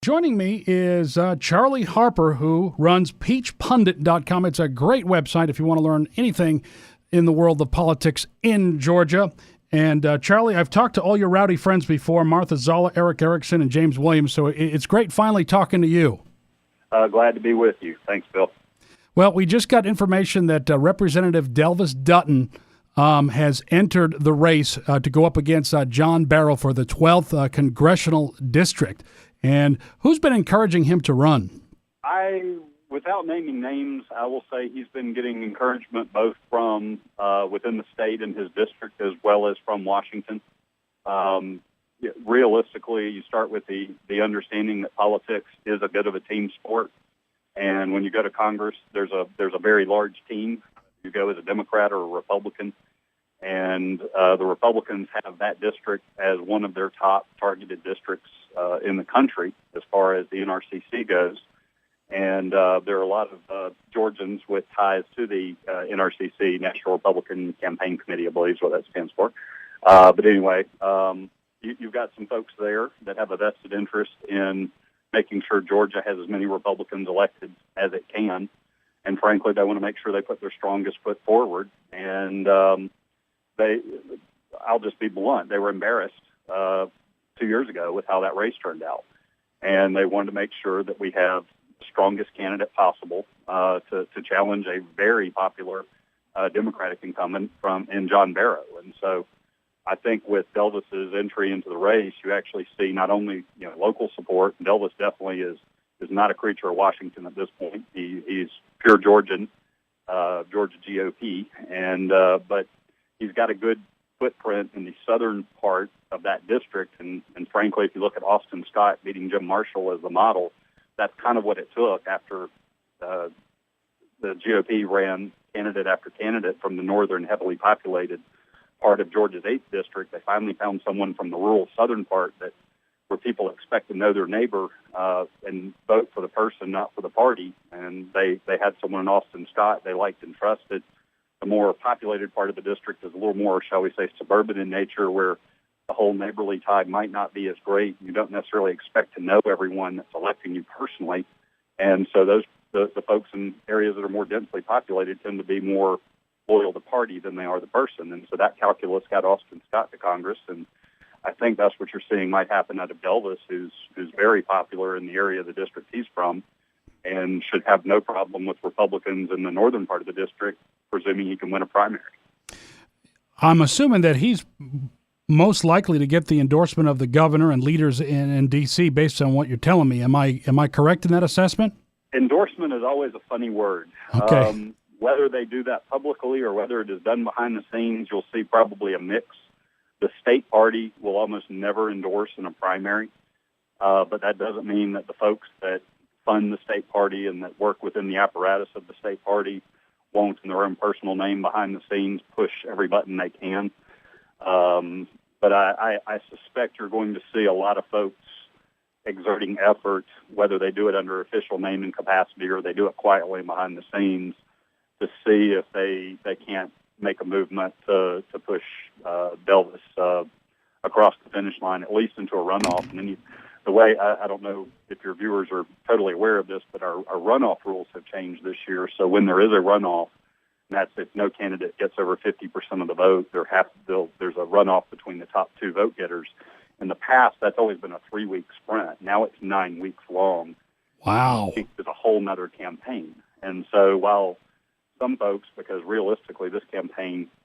joining me is Charlie Harper, who runs peachpundit.com. It's a great website if you want to learn anything in the world of politics in Georgia. And Charlie, I've talked to all your rowdy friends before, Martha Zolla, Eric Erickson, and James Williams, so it's great finally talking to you. Glad to be with you. Thanks, Bill. Well, we just got information that Representative Delvis Dutton has entered the race to go up against John Barrow for the 12th Congressional District. And who's been encouraging him to run? Without naming names, I will say he's been getting encouragement both from within the state and his district as well as from Washington. Realistically, you start with the understanding that politics is a bit of a team sport. And when you go to Congress, there's a very large team. You go as a Democrat or a Republican. And the Republicans have that district as one of their top targeted districts in the country as far as the NRCC goes. And there are a lot of Georgians with ties to the NRCC, National Republican Campaign Committee, I believe is what that stands for. But anyway, you've got some folks there that have a vested interest in making sure Georgia has as many Republicans elected as it can. And frankly, they want to make sure they put their strongest foot forward. And I'll just be blunt, they were embarrassed 2 years ago with how that race turned out. And they wanted to make sure that we have the strongest candidate possible to challenge a very popular Democratic incumbent in John Barrow. And so I think with Delvis's entry into the race, you actually see not only local support. Delvis definitely is not a creature of Washington at this point. He's pure Georgian, Georgia GOP, and but he's got a good footprint in the southern part of that district. And frankly, if you look at Austin Scott beating Jim Marshall as the model, that's kind of what it took after the GOP ran candidate after candidate from the northern, heavily populated part of Georgia's 8th district. They finally found someone from the rural southern part where people expect to know their neighbor and vote for the person, not for the party. And they had someone in Austin Scott they liked and trusted. The more populated part of the district is a little more, shall we say, suburban in nature, where the whole neighborly tie might not be as great. You don't necessarily expect to know everyone that's electing you personally. And so the folks in areas that are more densely populated tend to be more loyal to party than they are the person. And so that calculus got Austin Scott to Congress. And I think that's what you're seeing might happen out of Delvis, who's very popular in the area of the district he's from and should have no problem with Republicans in the northern part of the district, presuming he can win a primary. I'm assuming that he's most likely to get the endorsement of the governor and leaders in D.C. based on what you're telling me. Am I correct in that assessment? Endorsement is always a funny word. Okay. Whether they do that publicly or whether it is done behind the scenes, you'll see probably a mix. The state party will almost never endorse in a primary, but that doesn't mean that the folks that fund the state party and that work within the apparatus of the state party won't, in their own personal name behind the scenes, push every button they can. But I suspect you're going to see a lot of folks exerting effort, whether they do it under official name and capacity or they do it quietly behind the scenes, to see if they can't make a movement to push Delvis across the finish line, at least into a runoff. And then the way, I don't know if your viewers are totally aware of this, but our runoff rules have changed this year. So when there is a runoff, and that's if no candidate gets over 50% of the vote, there's a runoff between the top two vote getters. In the past, that's always been a 3-week sprint. Now it's 9 weeks long. Wow. It's a whole nother campaign. And so while some folks, because realistically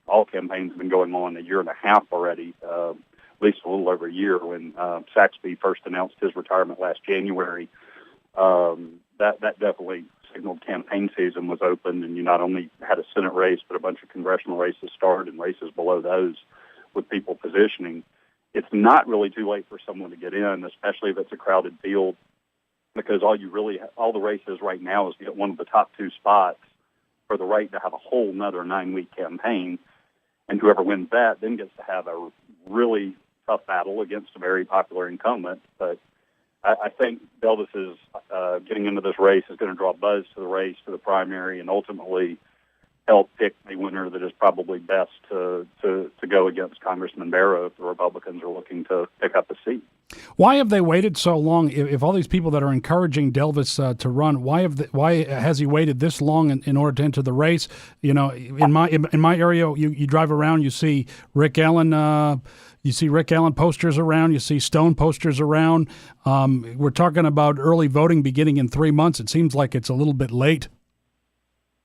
all campaigns have been going on a year and a half already, at least a little over a year. When Saxby first announced his retirement last January, that definitely signaled campaign season was open, and you not only had a Senate race, but a bunch of congressional races start and races below those with people positioning. It's not really too late for someone to get in, especially if it's a crowded field, because all the races right now is to get one of the top two spots for the right to have a whole nother 9-week campaign. And whoever wins that then gets to have a really tough battle against a very popular incumbent. But I think Delvis is getting into this race is going to draw buzz to the race, to the primary, and ultimately help pick the winner that is probably best to go against Congressman Barrow if the Republicans are looking to pick up a seat. Why have they waited so long? If all these people that are encouraging Delvis to run, why has he waited this long in order to enter the race? You know, in my area, you drive around, you see Rick Allen. You see Rick Allen posters around. You see Stone posters around. We're talking about early voting beginning in 3 months. It seems like it's a little bit late.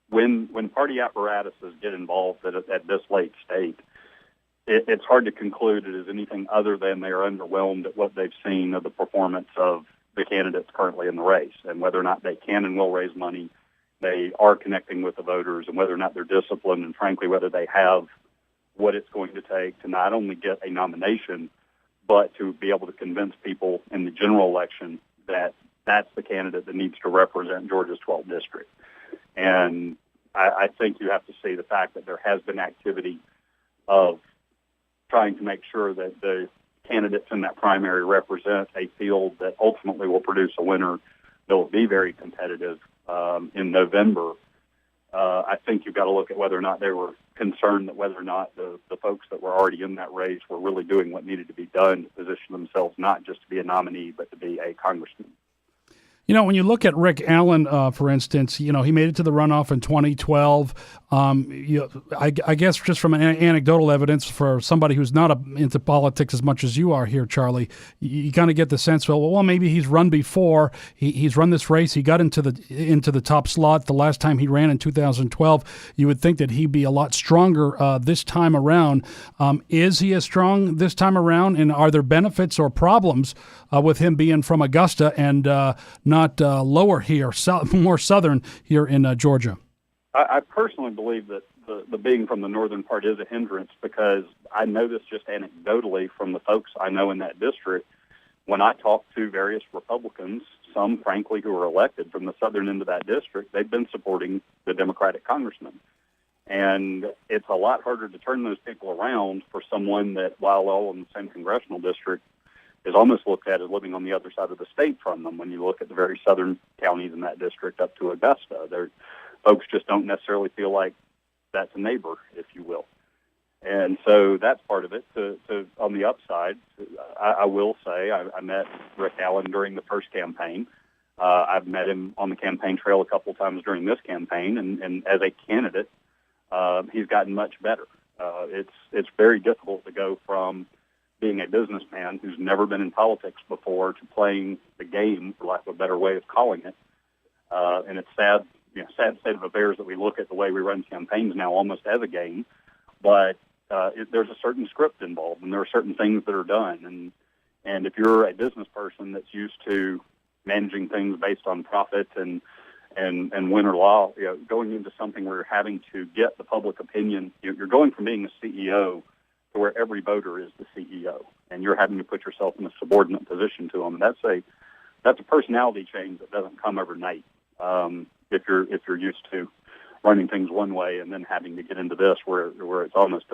When party apparatuses get involved at this late state, it's hard to conclude it is anything other than they are underwhelmed at what they've seen of the performance of the candidates currently in the race, and whether or not they can and will raise money, they are connecting with the voters, and whether or not they're disciplined, and frankly, whether they have what it's going to take to not only get a nomination, but to be able to convince people in the general election that that's the candidate that needs to represent Georgia's 12th district. And I think you have to see the fact that there has been activity of trying to make sure that the candidates in that primary represent a field that ultimately will produce a winner that will be very competitive in November. I think you've got to look at whether or not they were concerned that whether or not the folks that were already in that race were really doing what needed to be done to position themselves not just to be a nominee, but to be a congressman. You know, when you look at Rick Allen, for instance, you know, he made it to the runoff in 2012. I guess just from an anecdotal evidence for somebody who's not into politics as much as you are here, Charlie, you kind of get the sense, well, maybe he's run before. He's run this race. He got into the top slot the last time he ran in 2012. You would think that he'd be a lot stronger this time around. Is he as strong this time around? And are there benefits or problems with him being from Augusta and not lower here, more southern here in Georgia? I personally believe that the being from the northern part is a hindrance, because I know this just anecdotally from the folks I know in that district. When I talk to various Republicans, some frankly who are elected from the southern end of that district, they've been supporting the Democratic congressman. And it's a lot harder to turn those people around for someone that, while all in the same congressional district, is almost looked at as living on the other side of the state from them. When you look at the very southern counties in that district up to Augusta, folks just don't necessarily feel like that's a neighbor, if you will. And so that's part of it. On the upside, I will say I met Rick Allen during the first campaign. I've met him on the campaign trail a couple times during this campaign, and as a candidate, he's gotten much better. It's very difficult to go from being a businessman who's never been in politics before to playing the game, for lack of a better way of calling it. And it's sad state of affairs that we look at the way we run campaigns now almost as a game, but there's a certain script involved, and there are certain things that are done. And if you're a business person that's used to managing things based on profit and win or loss, going into something where you're having to get the public opinion, you're going from being a CEO to where every voter is the CEO, and you're having to put yourself in a subordinate position to them. And that's a personality change that doesn't come overnight. If you're used to running things one way and then having to get into this where it's almost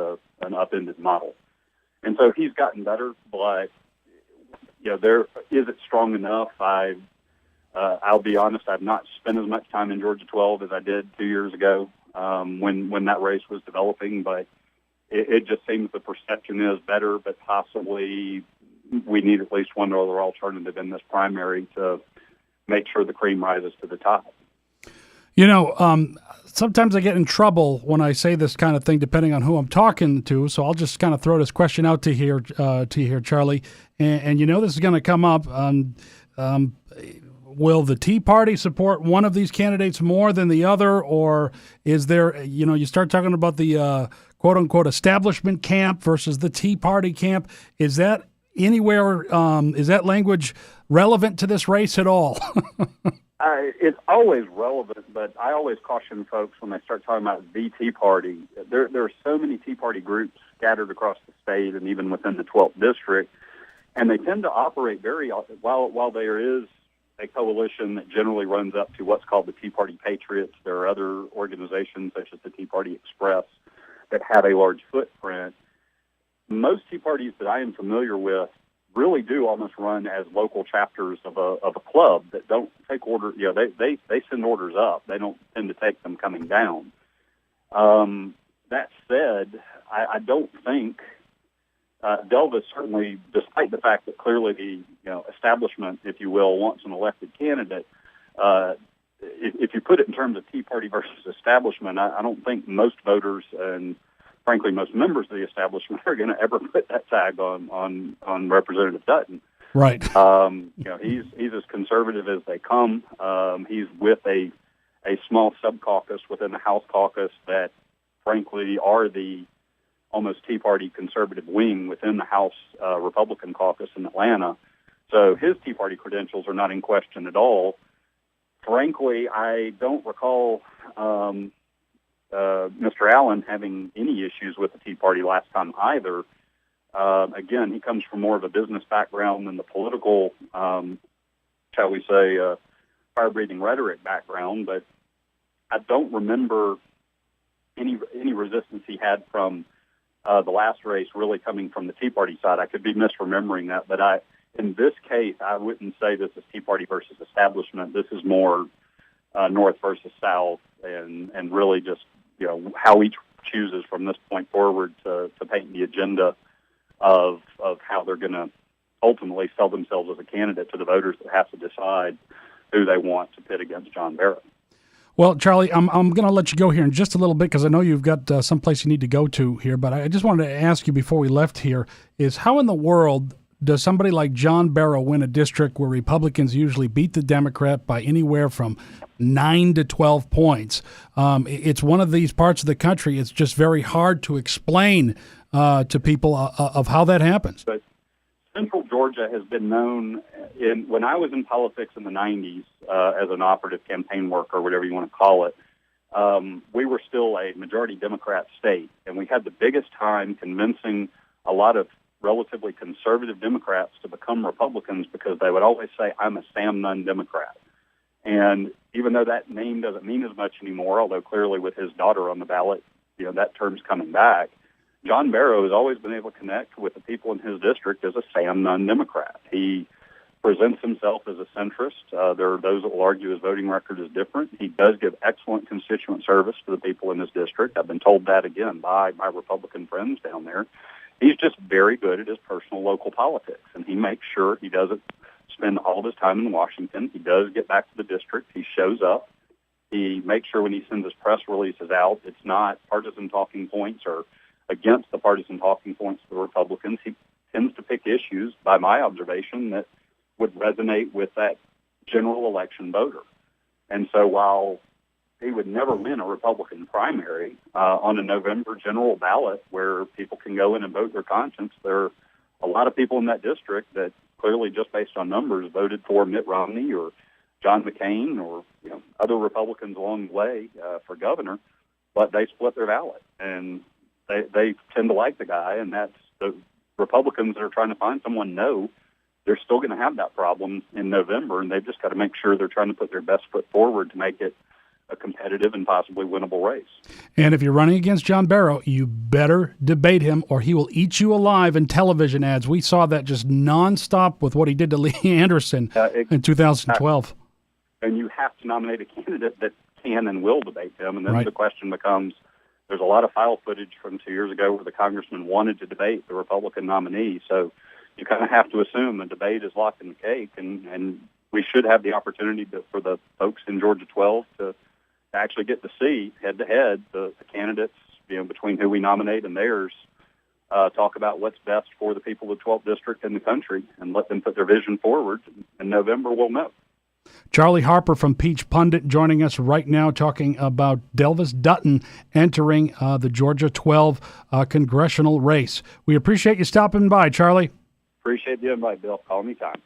an upended model. And so he's gotten better, but is it strong enough? I'll be honest, I've not spent as much time in Georgia 12 as I did 2 years ago when that race was developing, but it just seems the perception is better, but possibly we need at least one other alternative in this primary to make sure the cream rises to the top. Sometimes I get in trouble when I say this kind of thing, depending on who I'm talking to. So I'll just kind of throw this question out to here, Charlie. And this is going to come up. Will the Tea Party support one of these candidates more than the other, or is there? You start talking about the quote unquote establishment camp versus the Tea Party camp. Is that anywhere? Is that language relevant to this race at all? It's always relevant, but I always caution folks when they start talking about the Tea Party. There are so many Tea Party groups scattered across the state and even within the 12th district, and they tend to operate while there is a coalition that generally runs up to what's called the Tea Party Patriots. There are other organizations such as the Tea Party Express that have a large footprint. Most Tea Parties that I am familiar with really do almost run as local chapters of a club that don't take orders. They send orders up. They don't tend to take them coming down. That said, I don't think Delvis certainly, despite the fact that clearly the establishment, if you will, wants an elected candidate, if you put it in terms of Tea Party versus establishment, I don't think most voters and frankly most members of the establishment are going to ever put that tag on Representative Dutton. Right. He's as conservative as they come. He's with a small sub-caucus within the House caucus that frankly are the almost Tea Party conservative wing within the House Republican caucus in Atlanta. So his Tea Party credentials are not in question at all. Frankly, I don't recall Mr. Allen having any issues with the Tea Party last time either. Again, he comes from more of a business background than the political, shall we say, fire-breathing rhetoric background, but I don't remember any resistance he had from the last race really coming from the Tea Party side. I could be misremembering that, but in this case, I wouldn't say this is Tea Party versus establishment. This is more North versus South, and really just how each chooses from this point forward to paint the agenda of how they're going to ultimately sell themselves as a candidate to the voters that have to decide who they want to pit against John Barrett. Well, Charlie, I'm going to let you go here in just a little bit because I know you've got someplace you need to go to here, but I just wanted to ask you before we left here is how in the world does somebody like John Barrow win a district where Republicans usually beat the Democrat by anywhere from 9 to 12 points? It's one of these parts of the country. It's just very hard to explain to people of how that happens. But Central Georgia has been known, when I was in politics in the 90s as an operative campaign worker, or whatever you want to call it, we were still a majority Democrat state, and we had the biggest time convincing a lot of relatively conservative Democrats to become Republicans because they would always say, I'm a Sam Nunn Democrat. And even though that name doesn't mean as much anymore, although clearly with his daughter on the ballot, that term's coming back, John Barrow has always been able to connect with the people in his district as a Sam Nunn Democrat. He presents himself as a centrist. There are those that will argue his voting record is different. He does give excellent constituent service to the people in his district. I've been told that again by my Republican friends down there. He's just very good at his personal local politics, and he makes sure he doesn't spend all of his time in Washington. He does get back to the district. He shows up. He makes sure when he sends his press releases out, it's not partisan talking points or against the partisan talking points of the Republicans. He tends to pick issues, by my observation, that would resonate with that general election voter. And so while he would never win a Republican primary on a November general ballot where people can go in and vote their conscience, there are a lot of people in that district that clearly just based on numbers voted for Mitt Romney or John McCain or other Republicans along the way for governor, but they split their ballot. And they tend to like the guy, and that's the Republicans that are trying to find someone know they're still going to have that problem in November, and they've just got to make sure they're trying to put their best foot forward to make it a competitive and possibly winnable race. And if you're running against John Barrow, you better debate him or he will eat you alive in television ads. We saw that just nonstop with what he did to Lee Anderson in 2012. And you have to nominate a candidate that can and will debate him, and then the question becomes, there's a lot of file footage from 2 years ago where the congressman wanted to debate the Republican nominee, so you kind of have to assume the debate is locked in the cake, and we should have the opportunity for the folks in Georgia 12 to actually get to see head-to-head the candidates, between who we nominate and theirs, talk about what's best for the people of the 12th District and the country, and let them put their vision forward. In November, we'll know. Charlie Harper from Peach Pundit joining us right now talking about Delvis Dutton entering the Georgia 12 congressional race. We appreciate you stopping by, Charlie. Appreciate the invite, Bill. Call me anytime.